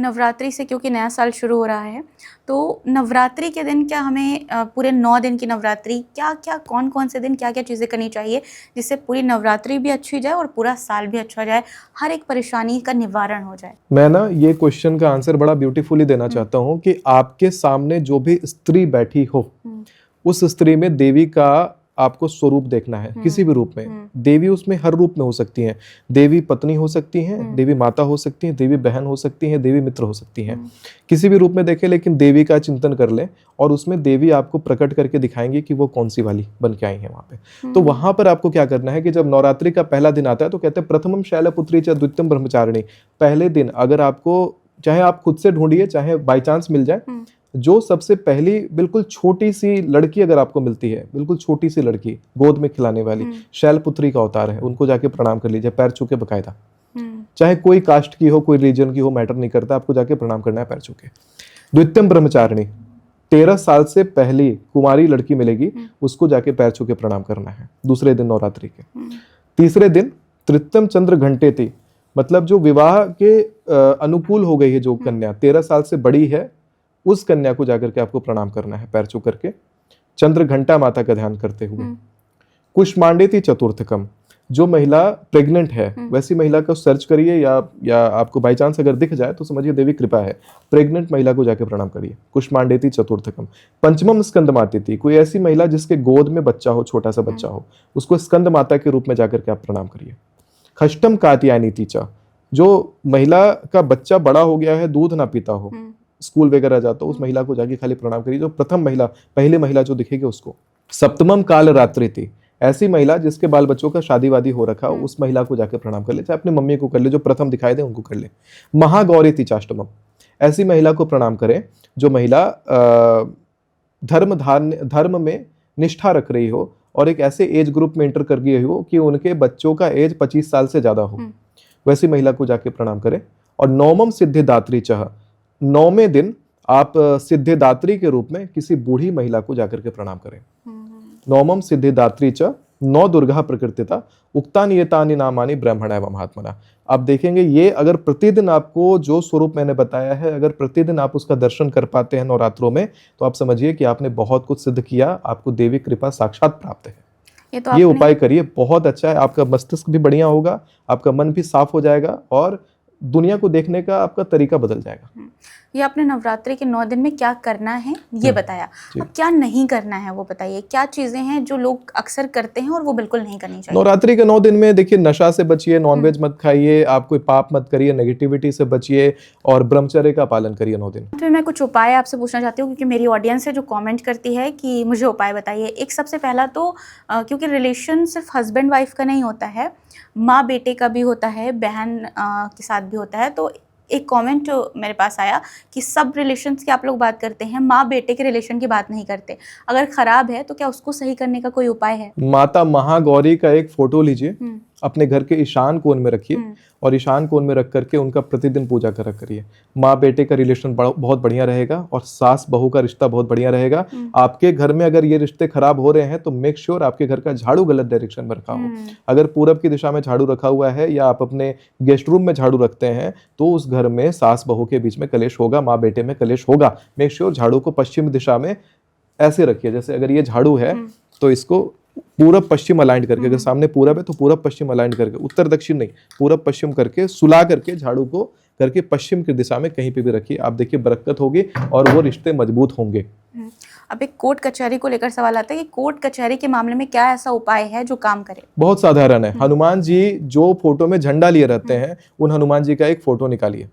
नवरात्रि से, क्योंकि नया साल शुरू हो रहा है, तो नवरात्रि के दिन क्या हमें पूरे 9 दिन की नवरात्रि क्या क्या कौन कौन से दिन क्या क्या चीज़ें करनी चाहिए जिससे पूरी नवरात्रि भी अच्छी जाए और पूरा साल भी अच्छा जाए, हर एक परेशानी का निवारण हो जाए? मैं ना ये क्वेश्चन का आंसर बड़ा ब्यूटीफुली देना चाहता हूँ कि आपके सामने जो भी स्त्री बैठी हो, उस स्त्री में देवी का आपको स्वरूप देखना है, किसी भी रूप में। देवी उसमें हर रूप में हो सकती हैं। देवी पत्नी हो सकती हैं, देवी माता हो सकती हैं, देवी बहन हो सकती हैं, देवी मित्र हो सकती हैं, किसी भी रूप में देखें, लेकिन देवी का चिंतन कर लें और उसमें देवी आपको प्रकट करके दिखाएंगे कि वो कौन सी वाली बन के आई है वहां पे। तो वहां पर आपको क्या करना है कि जब नवरात्रि का पहला दिन आता है तो कहते हैं प्रथमम शैलपुत्री च द्वितीयम ब्रह्मचारिणी। पहले दिन अगर आपको, चाहे आप खुद से ढूंढिए चाहे बाई चांस मिल जाए, जो सबसे पहली बिल्कुल छोटी सी लड़की अगर आपको मिलती है, बिल्कुल छोटी सी लड़की गोद में खिलाने वाली, शैलपुत्री का अवतार है, उनको जाके प्रणाम कर लीजिए, पैर छू के बकायदा। चाहे कोई कास्ट की हो, कोई रीजन की हो, मैटर नहीं करता, आपको जाके प्रणाम करना है पैर छू के। द्वितीयम ब्रह्मचारिणी, 13 साल से पहली कुमारी लड़की मिलेगी, उसको जाके पैर छू के प्रणाम करना है दूसरे दिन नवरात्रि के। तीसरे दिन तृतीयम चंद्र घंटेति, मतलब जो विवाह के अनुकूल हो गई है, जो कन्या 13 साल से बड़ी है, उस कन्या को जाकर के आपको प्रणाम करना है पैर छू करके, चंद्र घंटा माता का ध्यान करते हुए। कुष्मांडेति चतुर्थकम, जो महिला प्रेग्नेंट है वैसी महिला को सर्च करिए, या आपको बाई चांस अगर दिख जाए तो समझिए देवी कृपा है, प्रेग्नेंट महिला को जाके प्रणाम करिए। कुष्मांडेति चतुर्थकम। पंचमम स्कंद मातेति, कोई ऐसी महिला जिसके गोद में बच्चा हो, छोटा सा बच्चा हो, उसको स्कंद माता के रूप में जाकर के आप प्रणाम करिए। खष्टम कात्यायनीति च, जो महिला का बच्चा बड़ा हो गया है, दूध ना पीता हो, स्कूल वगैरह जाता हो, उस महिला को जाके खाली प्रणाम करिए, जो प्रथम महिला, पहली महिला जो दिखेगी उसको। सप्तमम काल रात्रि थी, ऐसी महिला जिसके बाल बच्चों का शादी वादी हो रखा हो, उस महिला को जाके प्रणाम कर ले, चाहे अपनी मम्मी को कर ले, जो प्रथम दिखाई दे उनको कर ले। महागौरी तीचाष्टमम, ऐसी महिला को प्रणाम करें जो महिला धर्म में निष्ठा रख रही हो और एक ऐसे एज ग्रुप में एंटर कर गई हो कि उनके बच्चों का एज 25 साल से ज्यादा हो, वैसी महिला को जाके प्रणाम करें। और नौमम सिद्धिदात्री चह, 9वें दिन आप सिद्धिदात्री के रूप में किसी बूढ़ी महिला को जाकर के प्रणाम करें। नौमम सिद्धिदात्री च नौ दुर्गा प्रकृतिता उक्तानि एतानि नामानि ब्रह्मणा व महात्मना। आप देखेंगे ये अगर प्रतिदिन आपको जो स्वरूप मैंने बताया है, अगर प्रतिदिन आप उसका दर्शन कर पाते हैं नवरात्रों में, तो आप समझिए कि आपने बहुत कुछ सिद्ध किया, आपको देवी कृपा साक्षात प्राप्त है। ये उपाय करिए, बहुत अच्छा है, आपका मस्तिष्क भी बढ़िया होगा, आपका मन भी साफ हो जाएगा और दुनिया को देखने का आपका तरीका बदल जाएगा। ये आपने नवरात्रि के 9 दिन में क्या करना है ये बताया, अब क्या नहीं करना है वो बताइए। क्या चीजें हैं जो लोग अक्सर करते हैं और वो बिल्कुल नहीं करनी चाहिए? नवरात्रि के 9 दिन में देखिए, नशा से बचिए, नॉनवेज मत खाइए, आप कोई पाप मत करिए, नेगेटिविटी से बचिए और ब्रह्मचर्य का पालन करिए 9 दिन। तो मैं कुछ उपाय आपसे पूछना चाहती हूँ, क्योंकि मेरी ऑडियंस है जो कमेंट करती है कि मुझे उपाय बताइए। एक सबसे पहला तो क्योंकि रिलेशन सिर्फ हस्बैंड वाइफ का नहीं होता है, माँ बेटे का भी होता है, बहन के साथ भी होता है। तो एक कमेंट मेरे पास आया कि सब रिलेशंस की आप लोग बात करते हैं, माँ बेटे के रिलेशन की बात नहीं करते। अगर खराब है तो क्या उसको सही करने का कोई उपाय है? माता महागौरी का एक फोटो लीजिए, अपने घर के ईशान कोण में रखिए और ईशान कोण में रख करके उनका प्रतिदिन पूजा करा करिए। माँ बेटे का रिलेशन बहुत बढ़िया रहेगा और सास बहू का रिश्ता बहुत बढ़िया रहेगा। आपके घर में अगर ये रिश्ते खराब हो रहे हैं तो मेक श्योर आपके घर का झाड़ू गलत डायरेक्शन में रखा हो। अगर पूरब की दिशा में झाड़ू रखा हुआ है या आप अपने गेस्ट रूम में झाड़ू रखते हैं तो उस घर में सास बहू के बीच में कलेश होगा, माँ बेटे में कलेश होगा। मेक श्योर झाड़ू को पश्चिम दिशा में ऐसे रखिए, जैसे अगर ये झाड़ू है तो इसको पूरब पश्चिम अलाइन करके, अगर सामने पूरब है तो पूरब पश्चिम अलाइन करके, उत्तर दक्षिण नहीं, पूरब पश्चिम करके सुला करके झाड़ू को करके पश्चिम की दिशा में कहीं पे भी रखिए। आप देखिए बरकत होगी और वो रिश्ते मजबूत होंगे। अब एक कोर्ट कचहरी को लेकर सवाल आता है कि कोर्ट कचहरी के मामले में क्या ऐसा उपाय है जो काम करे? बहुत साधारण है। हनुमान जी जो फोटो में झंडा लिए रहते हैं, उन हनुमान जी का एक फोटो निकालिए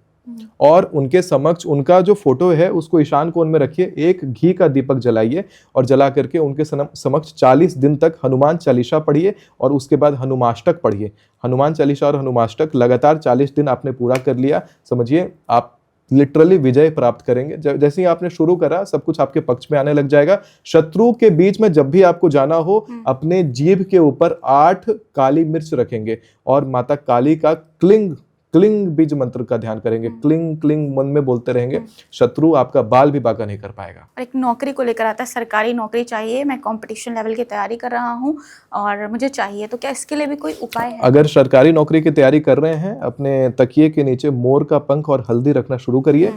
और उनके समक्ष उनका जो फोटो है उसको ईशान कोण में रखिए, एक घी का दीपक जलाइए और जला करके उनके समक्ष 40 दिन तक हनुमान चालीसा पढ़िए और उसके बाद हनुमाष्टक पढ़िए। हनुमान चालीसा और हनुमाष्टक लगातार 40 दिन आपने पूरा कर लिया, समझिए आप लिटरली विजय प्राप्त करेंगे। जैसे ही आपने शुरू करा सब कुछ आपके पक्ष में आने लग जाएगा। शत्रु के बीच में जब भी आपको जाना हो, अपने जीभ के ऊपर 8 काली मिर्च रखेंगे और माता काली का क्लिंग क्लिंग बीज मंत्र का ध्यान करेंगे, क्लिंग क्लिंग मन में बोलते रहेंगे, शत्रु आपका बाल भी बांका नहीं कर पाएगा। और एक नौकरी को लेकर आता है, सरकारी नौकरी चाहिए, मैं कंपटीशन लेवल की तैयारी कर रहा हूँ और मुझे चाहिए, तो क्या इसके लिए भी कोई उपाय है? अगर सरकारी नौकरी की तैयारी कर रहे हैं, अपने तकिए के नीचे मोर का पंख और हल्दी रखना शुरू करिए।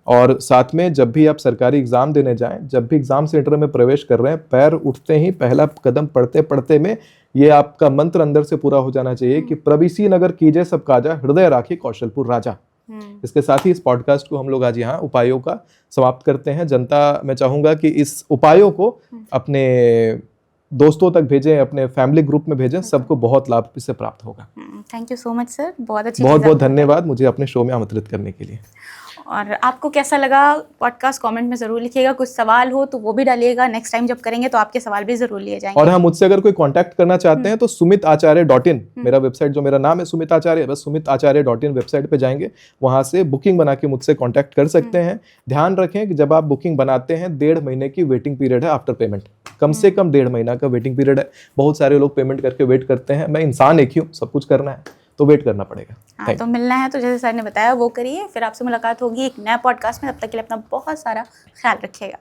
और साथ में जब भी आप सरकारी एग्जाम देने जाएं, जब भी एग्जाम सेंटर में प्रवेश कर रहे हैं, पैर उठते ही पहला कदम पढ़ते पढ़ते में ये आपका मंत्र अंदर से पूरा हो जाना चाहिए कि प्रविसी नगर कीजिए सब काजा, हृदय राखी कौशलपुर राजा। इसके साथ ही इस पॉडकास्ट को हम लोग आज यहाँ उपायों का समाप्त करते हैं। जनता, मैं चाहूंगा कि इस उपायों को अपने दोस्तों तक भेजें, अपने फैमिली ग्रुप में भेजें, सबको बहुत लाभ इससे प्राप्त होगा। Thank you so much sir, बहुत अच्छी बहुत बहुत धन्यवाद मुझे अपने शो में आमंत्रित करने के लिए। और आपको कैसा लगा पॉडकास्ट कमेंट में ज़रूर लिखिएगा, कुछ सवाल हो तो वो भी डालिएगा, नेक्स्ट टाइम जब करेंगे तो आपके सवाल भी ज़रूर लिए जाएंगे। और हाँ, मुझसे अगर कोई कांटेक्ट करना चाहते हैं तो sumitacharya.in मेरा वेबसाइट, जो मेरा नाम है सुमित आचार्य, बस sumitacharya.in वेबसाइट पे जाएंगे, वहां से बुकिंग बना के मुझसे कांटेक्ट कर सकते हैं। ध्यान रखें कि जब आप बुकिंग बनाते हैं 1.5 महीने की वेटिंग पीरियड है आफ्टर पेमेंट, कम से कम 1.5 महीना का वेटिंग पीरियड है। बहुत सारे लोग पेमेंट करके वेट करते हैं, मैं इंसान एक ही हूँ, सब कुछ करना है तो वेट करना पड़ेगा। हाँ, तो मिलना है तो जैसे सर ने बताया वो करिए, फिर आपसे मुलाकात होगी एक नया पॉडकास्ट में। तब तक के लिए अपना बहुत सारा ख्याल रखिएगा।